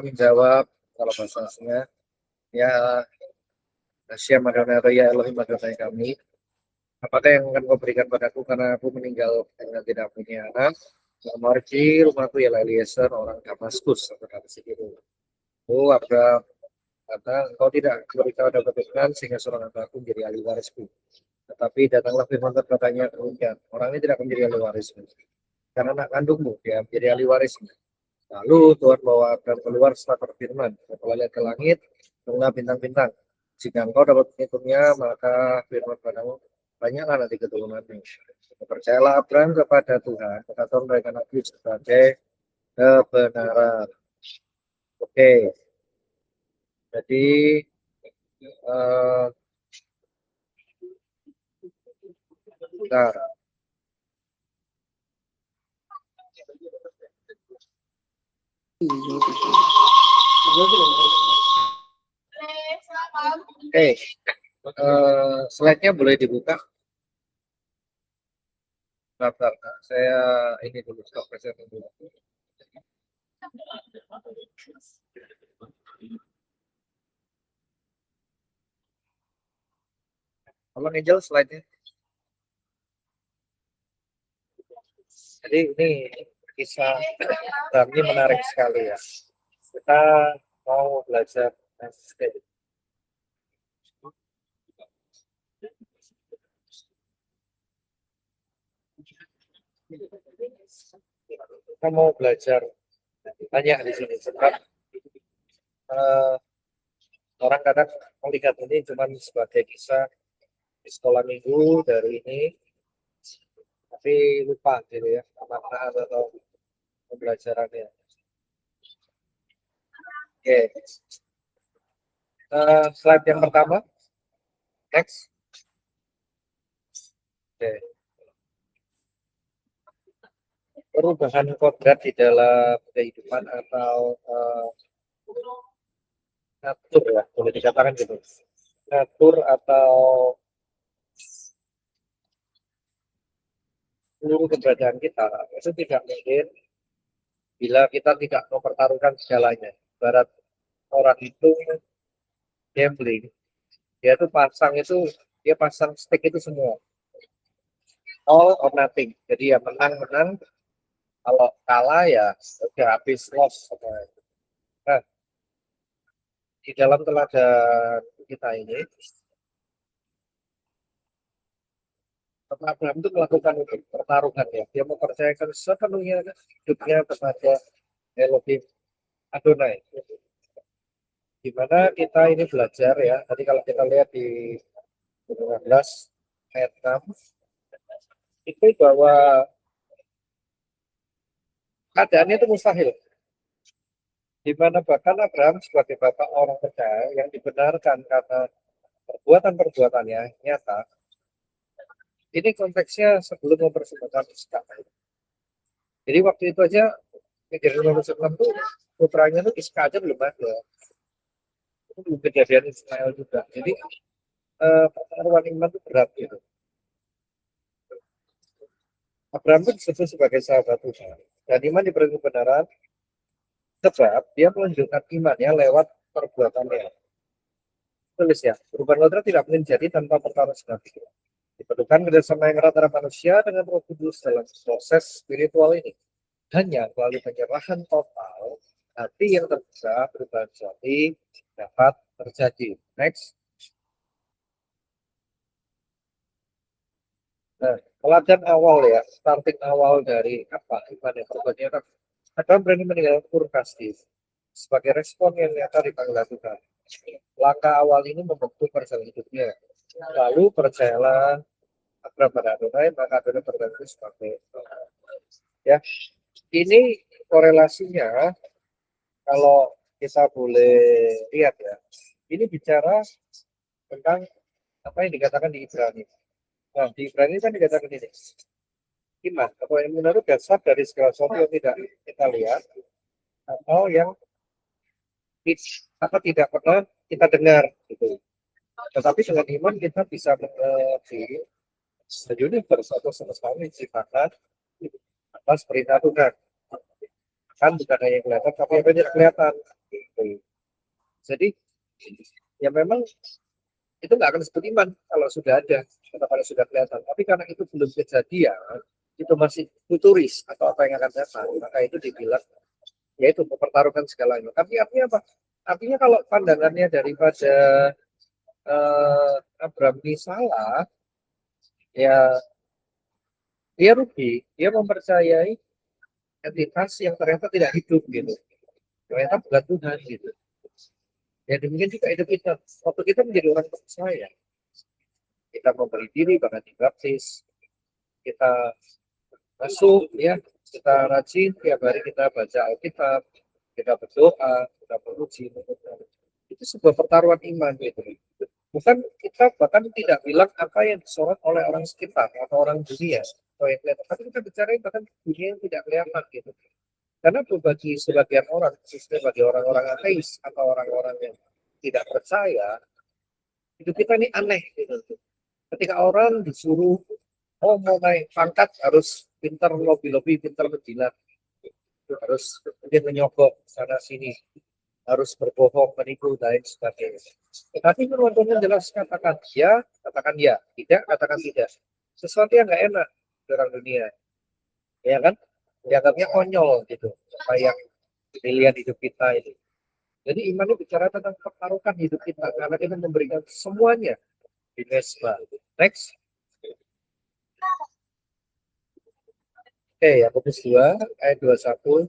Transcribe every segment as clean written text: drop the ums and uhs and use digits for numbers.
menjawab kalau bahasanya ya Asia Madonna ya Elohim Adonai kami. Apakah yang akan kau berikan padaku karena aku meninggal dengan tidak punya anak? Marji rumahku ya Eliezer orang Damaskus atau Damaskus itu. Oh Abraham kata engkau tidak beritahu dapat Tuhan sehingga seorang anakku menjadi ahli warisku. Tetapi datanglah firman katanya demikian. Orang ini tidak menjadi ahli warismu. Karena anak kandungmu dia menjadi ahli warismu. Lalu Tuhan bawa Abraham keluar setelah berfirman, kalau lihat ke langit, tengah bintang-bintang. Jika engkau dapat menghitungnya, maka firman padamu, banyaklah nanti keturunanmu. Percayalah Abraham kepada Tuhan, maka Tuhan mereka nabi sebagai kebenaran. Oke, jadi bentar. Oke, slide-nya boleh dibuka. Bentar, saya ini dulu stop presenter dulu. Tolong Angel slide-nya. Jadi ini kisah ini menarik sekali ya. Kita mau belajar SD. Kita mau belajar banyak di sini. Sebab orang kadang melihat ini cuma sebagai kisah di sekolah minggu dari ini, tapi lupa gitu ya makna atau pembelajarannya. Oke, slide yang pertama, next. Oke. Perubahan kodrat di dalam kehidupan atau natur ya, boleh dikatakan gitu. Natur atau seluruh keberadaan kita itu tidak mungkin bila kita tidak mempertaruhkan segalanya. Barat orang itu gambling, dia tuh dia pasang stake itu semua, all or nothing. Jadi ya menang, kalau kalah ya udah habis loss. Nah, di dalam teladan kita ini, Abraham itu melakukan itu, pertaruhan ya. Dia mempercayakan sepenuhnya hidupnya kepada Elohim Adonai. Dimana kita ini belajar ya, tadi kalau kita lihat di 15 ayat 6, itu bahwa keadaannya itu mustahil. Di mana bahkan Abraham sebagai bapak orang percaya yang dibenarkan karena perbuatan-perbuatannya nyata. Ini konteksnya sebelum mempersembahkan Ishak. Jadi waktu itu aja kejadian nomor 9 tuh putranya tuh Ishak aja belum ada. Itu belum kejadian Ismail juga. Jadi pertaruhan iman itu berat gitu. Abraham pun disebut sebagai sahabat Tuhan. Dan iman diberi kebenaran sebab dia menunjukkan imannya lewat perbuatannya. Tulis ya, perubahan kodrat tidak mungkin jadi tanpa pertaruhan seperti itu. Diperlukan kerjasama yang erat antara manusia dengan Roh Kudus dalam proses spiritual ini. Hanya melalui penyerahan total, hati yang terbuka perubahan jadi dapat terjadi. Next. Nah, teladan awal ya, starting awal dari apa iman yang perbuatannya kan Adam berani meninggalkan Ur Kasdim sebagai respon yang nyata dipanggil Tuhan. Langkah awal ini membentuk perjalanan hidupnya. Lalu percayalah Abraham pada Adonai, maka Adonai berganti sebagai ya. Ini korelasinya kalau kita boleh lihat ya. Ini bicara tentang apa yang dikatakan di Ibrani. Nah, di Ibrani kan dikatakan ini. Iman atau yang menurut dasar dari segala sesuatu yang tidak kita lihat atau yang tidak pernah kita dengar gitu. Tetapi dengan iman kita bisa mengerti universe atau semesta ini diciptakan atas perintah Tuhan. Kan bukan hanya yang kelihatan, tapi yang tidak kelihatan. Jadi ya memang itu nggak akan disebut iman kalau sudah ada atau kalau sudah kelihatan. Tapi karena itu belum kejadian, itu masih futuris atau apa yang akan datang, maka itu dibilang yaitu mempertaruhkan segalanya. Tapi artinya apa? Artinya kalau pandangannya daripada Abraham ini salah, ya dia rugi. Dia mempercayai entitas yang ternyata tidak hidup gitu. Ternyata bukan Tuhan gitu. Ya demikian juga hidup kita. Waktu kita menjadi orang percaya, kita memberi diri bahkan dibaptis, kita masuk ya, kita rajin tiap hari kita baca Alkitab, kita berdoa, kita memuji. Itu sebuah pertaruhan iman gitu. Bukan kita bahkan tidak bilang apa yang disorot oleh orang sekitar atau orang dunia atau yang kelihatan, tapi kita bicara bahkan dunia yang tidak kelihatan gitu. Karena bagi sebagian orang, khususnya bagi orang-orang ateis atau orang-orang yang tidak percaya, hidup kita ini aneh gitu. Ketika orang disuruh, oh mau naik pangkat harus pintar lobby-lobby, pintar menjilat, harus mungkin menyogok sana sini, harus berbohong, menipu, dan sebagainya. Tetapi menurut Tuhan jelas katakan ya, tidak, katakan tidak. Sesuatu yang nggak enak di orang dunia, ya kan? Dianggapnya konyol gitu, apa yang pilihan hidup kita itu. Jadi iman itu bicara tentang pertaruhkan hidup kita, karena kita memberikan semuanya di Mesbah. Next. Oke, yang kedua, ayat 21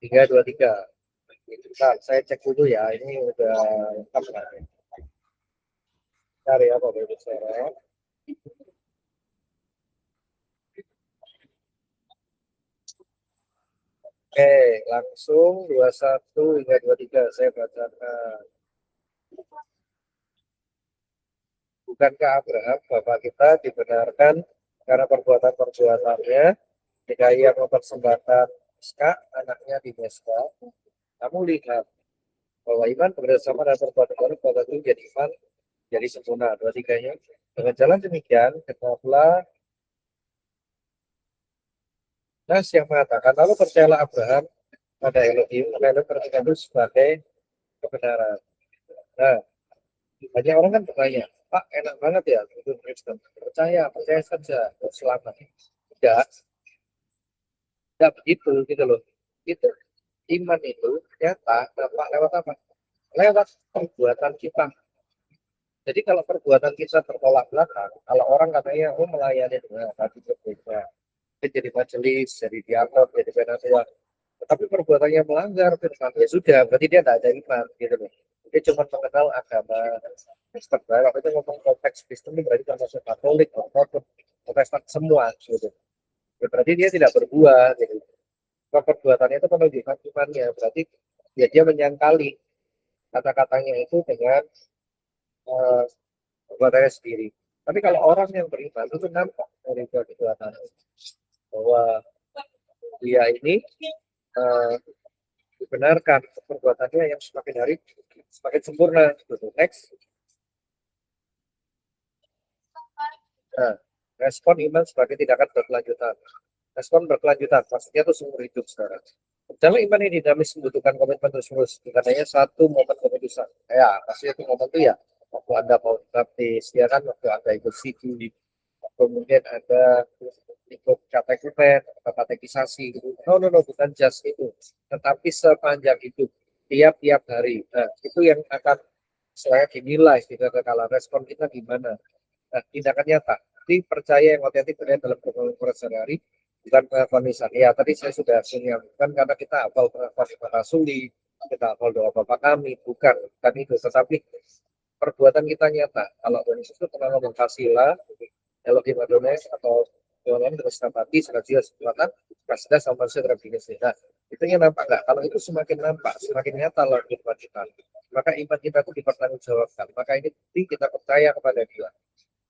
hingga 23. Nah, saya cek dulu ya, ini udah lengkap kan? Cari apa Bapak saya? Oke, langsung 21 hingga 23 saya bacakan. Bukankah Abraham, bapak kita, dibenarkan karena perbuatan-perbuatannya ketika ia mempersembahkan Iskak, anaknya di Mesbah? Kamu lihat bahwa iman bekerjasama dan perbuatan itu jadi iman, jadi sempurna. Dua tiganya. Dengan jalan demikian, kenapa Nas yang mengatakan, lalu percayalah Abraham pada Elohim, maka Elohim perhatikan itu sebagai kebenaran. Nah, banyak orang kan bertanya, Pak, enak banget ya itu Kristen. Percaya saja, selamat. Tidak, tidak begitu gitu loh. Itu iman itu nyata, dapat lewat apa? Lewat perbuatan kita. Jadi kalau perbuatan kita bertolak belakang, kalau orang katanya, oh melayani dengan hati berbeda, jadi majelis, jadi diakon, jadi penatua, tetapi perbuatannya melanggar firman, ya sudah, berarti dia tidak ada iman, gitu loh. Dia cuma mengenal agama Kristen. Waktu itu ngomong konteks Kristen itu berarti termasuk Katolik, Ortodok, Protestan semua, gitu. Ya, berarti dia tidak berbuah, gitu. Perbuatannya itu menunjukkan imannya, berarti ya dia menyangkali kata-katanya itu dengan perbuatannya sendiri. Tapi kalau orang yang beriman itu nampak dari perbuatan bahwa dia ini dibenarkan perbuatannya yang semakin hari semakin sempurna. Next. Nah, respon iman sebagai tindakan berkelanjutan. Respon berkelanjutan, maksudnya itu seumur hidup sekarang. Dalam iman ini dinamis membutuhkan komitmen terus-menerus. Bukan hanya satu momen keputusan. Ya, maksudnya itu momen itu ya. Waktu Anda mau baptis, ya kan, waktu Anda ikut CD, kemudian ada ikut katekumen atau katekisasi gitu. No, bukan just itu. Tetapi sepanjang hidup, tiap-tiap hari. Nah, itu yang akan saya dinilai, tidak kekalahan respon kita gimana. Nah, tindakan nyata. Jadi percaya yang otentik terlihat dalam pergumulan sehari-hari, bukan pengakuan lisan. Ya, tadi saya sudah bukan karena kita hafal pengakuan Imam Rasuli, kita hafal doa Bapa kami, bukan itu. Tetapi perbuatan kita nyata. Kalau Yesus itu pernah ngomong kasilah, Elohim Adonai atau Tuhan terus nabati, sekarang selatan, kasih sama manusia terhadap nah, itu yang nampak nggak? Kalau itu semakin nampak, semakin nyata loh iman kita. Maka iman kita itu dipertanggungjawabkan. Maka ini kita percaya kepada Dia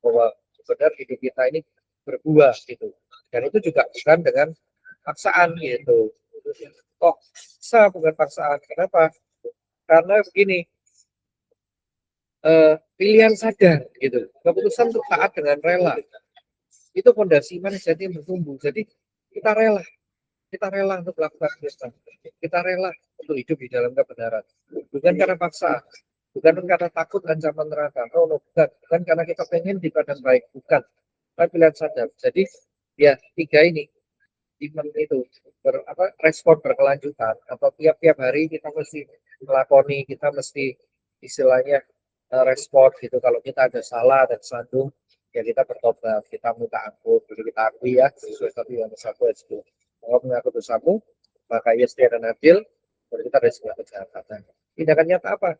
bahwa benar hidup kita ini berbuah gitu. Dan itu juga bukan dengan paksaan gitu. Kok bisa bukan paksaan? Kenapa? Karena begini, pilihan sadar gitu. Keputusan untuk taat dengan rela. Itu fondasi iman jadi bertumbuh. Jadi kita rela untuk melakukan Kristen. Kita rela untuk hidup di dalam kebenaran. bukan karena paksa, bukan karena takut ancaman neraka, bukan karena kita pengen di badan baik, bukan, tapi pilihan sadar. Jadi ya tiga ini iman itu respon berkelanjutan atau tiap-tiap hari kita mesti melakoni, kita mesti istilahnya respon gitu. Kalau kita ada salah dan sandung, ya kita bertobat, kita minta ampun, jadi kita akui ya sesuai 1 Yohanes 1 ayat 10. Kalau mengaku dosamu, maka ia setia dan adil, baru kita dari segala kejahatan. Tindakan nyata apa?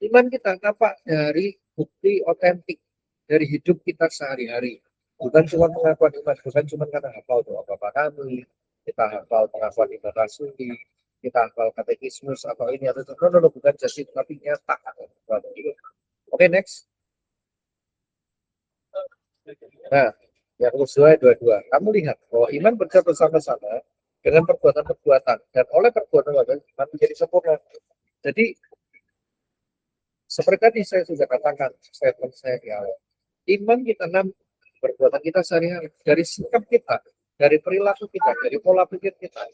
Iman kita tampak dari bukti otentik dari hidup kita sehari-hari. Bukan cuma pengakuan iman, bukan cuma karena hafal doa Bapa kami, kita hafal pengakuan iman rasuli, kita hafal katekismus atau ini atau itu. No, bukan jadi tapi nyata. Oke, next. Nah, yang kedua dua-dua. Kamu lihat bahwa iman berjalan bersama-sama dengan perbuatan-perbuatan dan oleh perbuatan iman menjadi sempurna. Jadi seperti tadi saya sudah katakan statement saya di awal. Iman kita perbuatan kita sehari-hari, dari sikap kita, dari perilaku kita, dari pola pikir kita.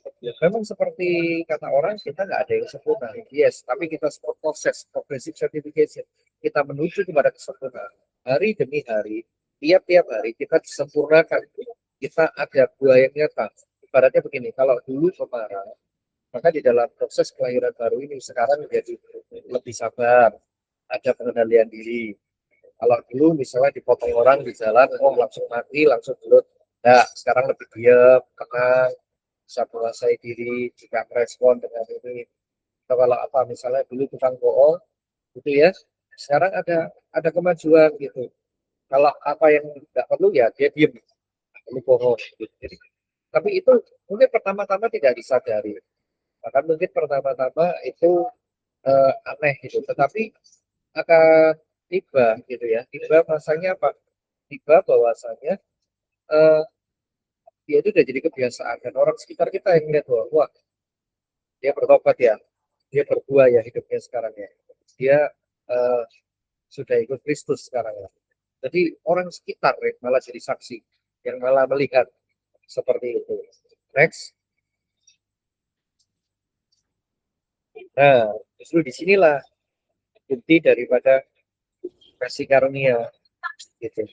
Memang seperti kata orang, kita nggak ada yang sempurna. Yes, tapi kita proses, progressive certification. Kita menuju kepada kesempurnaan. Hari demi hari, tiap-tiap hari kita disempurnakan. Kita ada buah yang nyata. Ibaratnya begini, kalau dulu pemarah, maka di dalam proses kelahiran baru ini sekarang menjadi lebih sabar, ada pengendalian diri. Kalau dulu misalnya dipotong orang di jalan, langsung mati, langsung gelut. Nah, sekarang lebih diam, tenang, bisa menguasai diri, juga merespon dengan ini. Atau kalau apa, misalnya dulu tukang bohong, gitu ya. Sekarang ada kemajuan gitu. Kalau apa yang tidak perlu ya dia diam, perlu bohong. Gitu. Jadi, tapi itu mungkin pertama-tama tidak disadari. Bahkan mungkin pertama-tama itu aneh gitu. Tetapi akan tiba gitu ya, tiba masanya apa, tiba bahwasanya dia itu udah jadi kebiasaan dan orang sekitar kita yang lihat bahwa wah dia bertobat ya, dia berbuah ya hidupnya sekarang ya, dia uh, sudah ikut Kristus sekarang ya. Jadi orang sekitar ya, malah jadi saksi yang malah melihat seperti itu. Next. Nah, justru disinilah inti daripada kasih karunia gitu.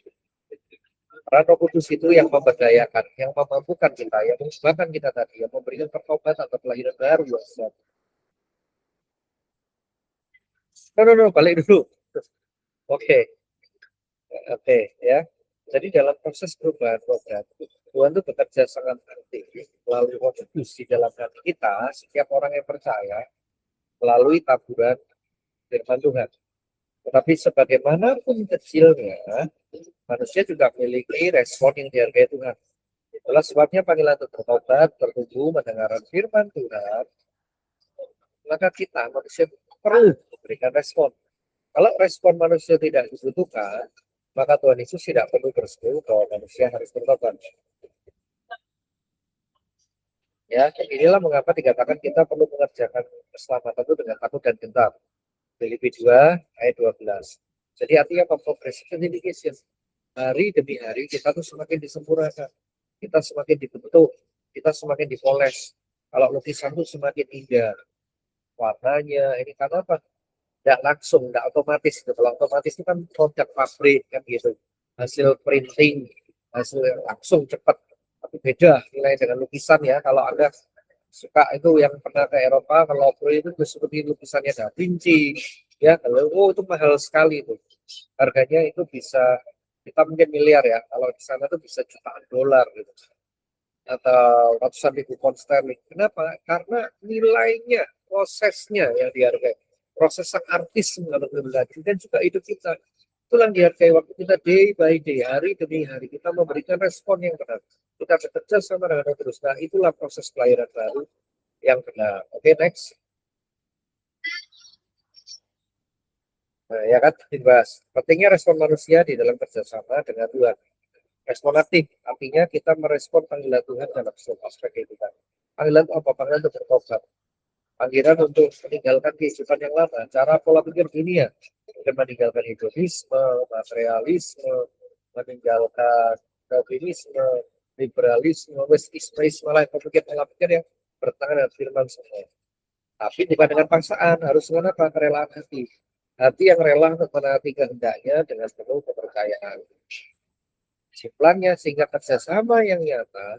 Karena Roh Kudus itu yang memberdayakan, yang memampukan kita, yang mengusahakan kita tadi, yang memberikan pertobatan atau kelahiran baru. No, balik dulu. Oke, oke, ya. Jadi dalam proses perubahan program, Tuhan itu bekerja sangat aktif melalui Roh Kudus di dalam hati kita, setiap orang yang percaya, melalui taburan firman Tuhan. Tetapi sebagaimanapun kecilnya, manusia juga memiliki respon yang dihargai Tuhan. Itulah sebabnya panggilan untuk bertobat, bertumbuh, mendengarkan firman Tuhan, maka kita manusia perlu memberikan respon. Kalau respon manusia tidak dibutuhkan, maka Tuhan Yesus tidak perlu berseru bahwa manusia harus bertobat. Ya, inilah mengapa dikatakan kita perlu mengerjakan keselamatan itu dengan takut dan gentar. Filipi 2 ayat 12. Jadi artinya progressive certification. Hari demi hari kita tuh semakin disempurnakan. Kita semakin dibentuk, kita semakin dipoles. Kalau lukisan itu semakin indah warnanya, ini karena apa? Tidak langsung, tidak otomatis. Kalau otomatis itu kan produk pabrik kan gitu, hasil printing, hasil langsung cepat. Tapi beda nilai dengan lukisan ya. Kalau Anda suka itu yang pernah ke Eropa, kalau itu seperti lukisannya Da Vinci, ya kalau itu mahal sekali itu. Harganya itu bisa kita mungkin miliar ya. Kalau di sana tuh bisa jutaan dolar gitu. Atau ratusan ribu pound sterling. Kenapa? Karena nilainya, prosesnya yang dihargai. Proses sang artis mengambil dan juga hidup kita. Itulah yang dihargai waktu kita day by day, hari demi hari. Kita memberikan respon yang benar. Kita bekerja sama dengan terus. Nah, itulah proses kelahiran baru yang benar. Oke, next. Nah, ya kan, dibahas. Pentingnya respon manusia di dalam kerjasama dengan Tuhan. Respon aktif, artinya kita merespon panggilan Tuhan dalam semua aspek kehidupan. Panggilan apa? Panggilan untuk bertobat. Panggilan untuk meninggalkan kehidupan yang lama. Cara pola pikir dunia. Dan meninggalkan hedonisme, materialisme, meninggalkan darwinisme, liberalisme, westisme, malah pemikir pola pikir yang bertentangan dengan firman semua. Tapi bukan dengan paksaan, harus dengan apa? Kerelaan hati. Hati yang rela untuk menaati kehendaknya dengan penuh kepercayaan. Kesimpulannya, sehingga kerjasama yang nyata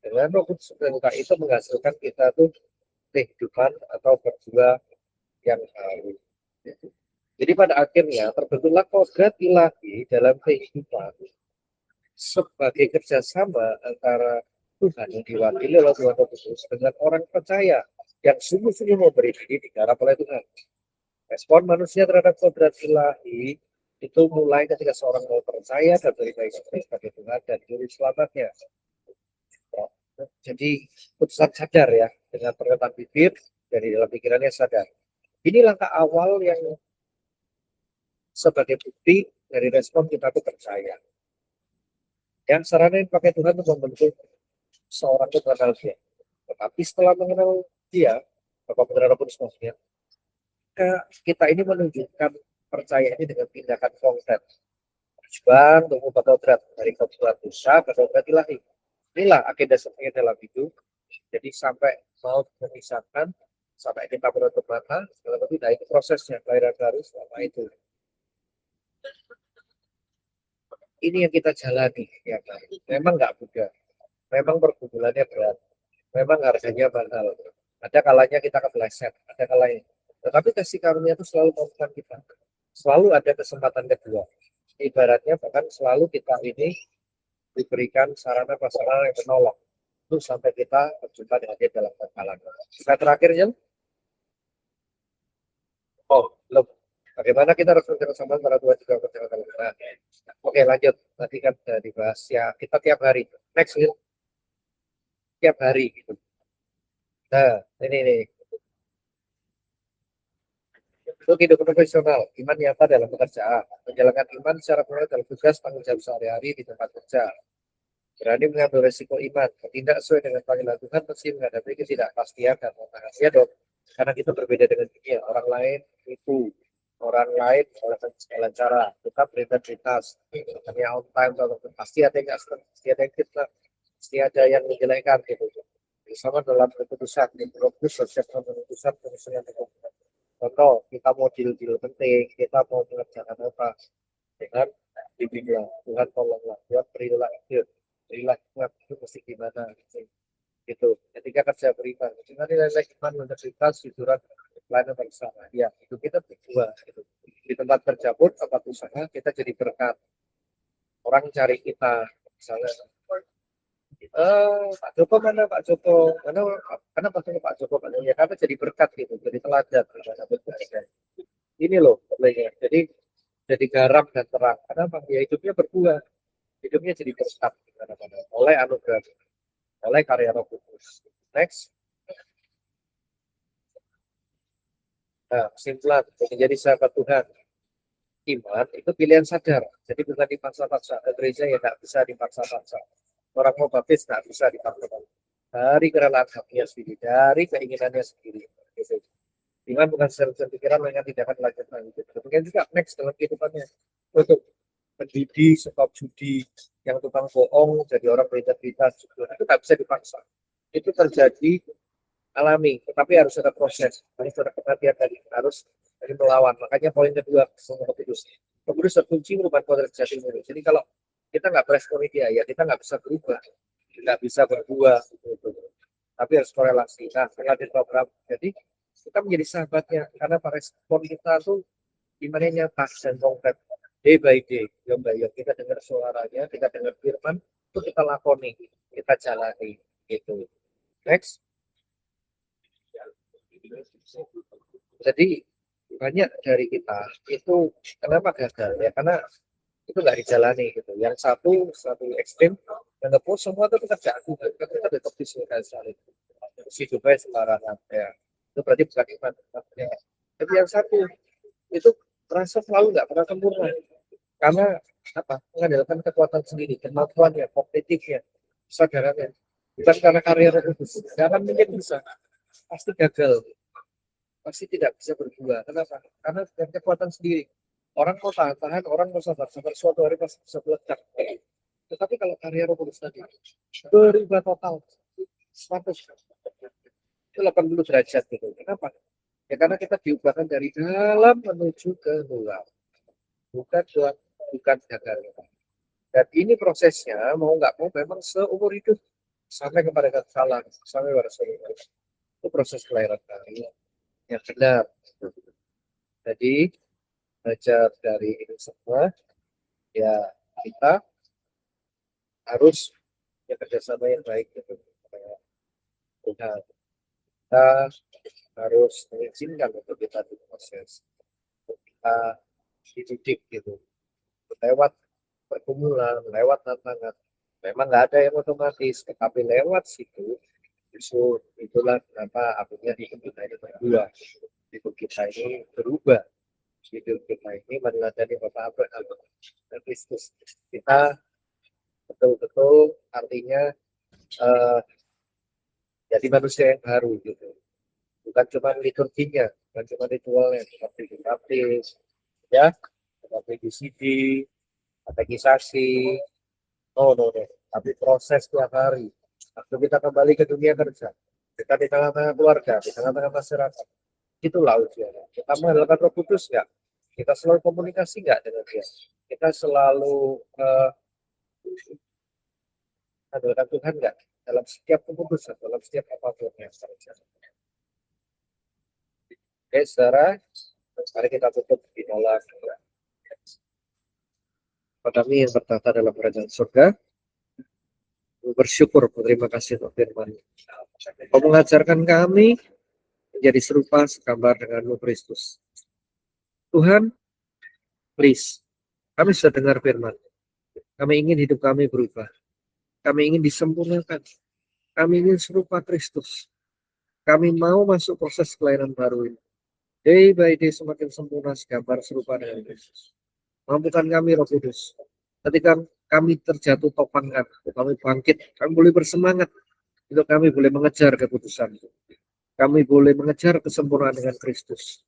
dengan Roh Kudus itu menghasilkan kita tuh kehidupan atau berdua yang baru. Jadi pada akhirnya terbentuklah kodrat ilahi dalam kehidupan sebagai kerjasama antara Tuhan yang diwakili oleh Tuhan Roh Kudus dengan orang percaya yang sungguh-sungguh memberi diri digarap oleh Tuhan. Respon manusia terhadap kodrat ilahi itu mulai ketika seorang mau percaya dan menerima Yesus sebagai Tuhan dan Juru Selamatnya. Jadi putusan sadar ya, dengan perkataan bibir dari dalam pikirannya sadar. Ini langkah awal yang sebagai bukti dari respon kita itu percaya. Yang saranin pakai Tuhan untuk membentuk seorang itu mengenal dia. Tetapi setelah mengenal dia, Bapak Benar Kudus maksudnya, kita ini menunjukkan percaya ini dengan tindakan konkret. Tujuan untuk mengubah kodrat dari kodrat dosa ke kodrat ilahi. Inilah agenda sebenarnya dalam hidup. Jadi sampai mau memisahkan, sampai kita menutup mata, segala macam, nah itu prosesnya, kelahiran baru selama itu. Ini yang kita jalani, ya kan? Memang nggak mudah, memang pergumulannya berat, memang harganya mahal. Ada kalanya kita kepleset, ada kalanya. Tetapi kasih karunia itu selalu menemukan kita. Selalu ada kesempatan kedua. Ibaratnya bahkan selalu kita ini diberikan sarana prasarana yang menolong itu sampai kita berjumpa dengan dia dalam perjalanan. Nah terakhirnya, belum. Bagaimana kita harus bekerjasama antara dua juga perjalanan. Nah, oke lanjut. Tadi kan sudah dibahas ya kita tiap hari. Next week tiap hari gitu. Nah ini nih. Untuk hidup profesional, iman nyata dalam pekerjaan, menjalankan iman secara penuh dalam tugas tanggung jawab sehari-hari di tempat kerja, berani mengambil resiko iman, bertindak sesuai dengan panggilan Tuhan meski menghadapi ketidakpastian dan tantangan. Ya dok, karena kita berbeda dengan dunia. Orang lain itu, orang lain oleh segala cara, kita berintegritas, hanya on time, pasti ada yang pasti ada yang kita, pasti ada yang menjelekkan gitu. Sama dalam keputusan, progres sosial keputusan yang contoh, kita mau deal-deal penting, kita mau mengerjakan apa dengan bimbinglah Tuhan, tolonglah buat berilah itu mesti gimana gitu. Ketika kerja beriman, dengan nilai iman, integritas, jujuran, pelayanan bersama. Ya, itu kita berdua gitu. Di tempat kerja pun, tempat usaha, kita jadi berkat. Orang cari kita, misalnya, Pak Joko mana Pak Joko, karena Pak Joko, ya karena jadi berkat gitu, jadi teladan. Ini loh, jadi garam dan terang. Karena ya hidupnya berbuah, hidupnya jadi berkat oleh anugerah, oleh karya Roh Kudus. Next. Nah, kesimpulan menjadi sahabat Tuhan. Iman itu pilihan sadar, jadi bukan dipaksa-paksa. Ke gereja ya tidak bisa dipaksa-paksa. Orang mau baptis tidak bisa dipaksa-paksa. Dari kerelaan hatinya sendiri, dari keinginannya sendiri. Gitu. Iman bukan secara pikiran, melainkan tindakan lanjutan. Demikian juga next dalam kehidupannya. Untuk mendidik, stop judi, yang tukang bohong, jadi orang berintegritas, itu tak bisa dipaksa. Itu terjadi alami, tetapi harus ada proses, harus ada perhatian tadi, harus dari melawan. Makanya poin kedua, semua kudus. Kudus terkunci merupakan kodrat jati diri. Jadi kalau kita nggak meresponi dia, ya kita nggak bisa berubah, nggak bisa berbuah, gitu. Tapi harus korelasi. Nah, di program, jadi kita menjadi sahabatnya, karena respon kita tuh imannya nyata dan konkret. Day by day, yom by yom, kita dengar suaranya, kita dengar firman, itu kita lakoni, kita jalani, gitu. Next. Jadi banyak dari kita itu kenapa gagal ya, karena itu nggak dijalani gitu. Yang satu ekstrim, yang kedua semua itu pekerjaan kita tetap disukai sekali. Hidupnya sembarangan ya, itu berarti bukan iman ya. Tapi yang satu itu merasa selalu nggak pernah sempurna, karena apa, mengandalkan kekuatan sendiri, kemampuannya, kognitifnya, kesadarannya, bukan karena karya Roh Kudus. Nggak akan mungkin bisa, pasti gagal, pasti tidak bisa berbuah. Kenapa? Karena dengan kekuatan sendiri. Orang mau tahan, orang mau sabar, suatu hari pasti bisa meledak. Tetapi kalau karya Roh Kudus tadi berubah total, 100. itu 80 derajat gitu. Kenapa? Ya karena kita diubahkan dari dalam menuju ke luar, bukan bukan gagal. Dan ini prosesnya mau nggak mau memang seumur hidup sampai kepada kesalahan, sampai pada surga. Itu proses kelahiran kami yang benar. Jadi belajar dari ini semua, ya kita harus ya kerjasama yang baik gitu. Nah, kita harus mengizinkan untuk kita diproses, untuk kita dididik gitu, lewat pergumulan, lewat tantangan. Memang nggak ada yang otomatis, tetapi lewat situ, justru itulah kenapa akhirnya hidup kita ini berubah, hidup kita ini berubah, hidup kita ini meneladani Bapak Abraham dan Kristus. Kita betul-betul artinya uh, jadi manusia yang baru gitu. Bukan cuma liturginya, bukan cuma ritualnya, seperti dibaptis, ya, seperti DCD, katekisasi, no. Tapi proses tiap hari. Waktu kita kembali ke dunia kerja, kita di tengah-tengah keluarga, di tengah-tengah masyarakat, itulah ujiannya. Kita mengandalkan Roh Kudus nggak? Kita selalu komunikasi nggak dengan dia? Kita selalu mengandalkan Tuhan nggak? Dalam setiap keputusan, dalam setiap apapun yang terjadi. Oke, saudara, mari kita tutup di dalam kami yang bertata dalam kerajaan surga. Bersyukur, berterima kasih untuk firman. Kau mengajarkan kami menjadi serupa segambar dengan Kristus. Tuhan, please, kami sudah dengar firman. Kami ingin hidup kami berubah. Kami ingin disempurnakan. Kami ingin serupa Kristus. Kami mau masuk proses kelahiran baru ini. Day by day semakin sempurna segambar serupa dengan Kristus. Mampukan kami Roh Kudus. Ketika kami terjatuh topangan, kami bangkit, kami boleh bersemangat. Itu kami boleh mengejar keputusan. Kami boleh mengejar kesempurnaan dengan Kristus.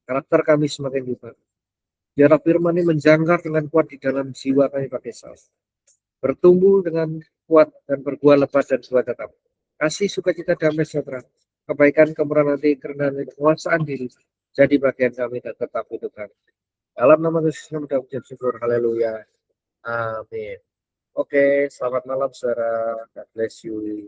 Karakter kami semakin dibangun. Biarlah firman ini menjangkar dengan kuat di dalam jiwa kami pakai salib. Bertumbuh dengan kuat dan berbuah lebat dan buah tetap. Kasih, sukacita, damai sejahtera, kebaikan, kemurahan hati, kerendahan, kekuasaan diri jadi bagian kami dan tetap hidup kami. Dalam nama Yesus kami ucap syukur. Haleluya. Amin. Oke, selamat malam saudara. God bless you.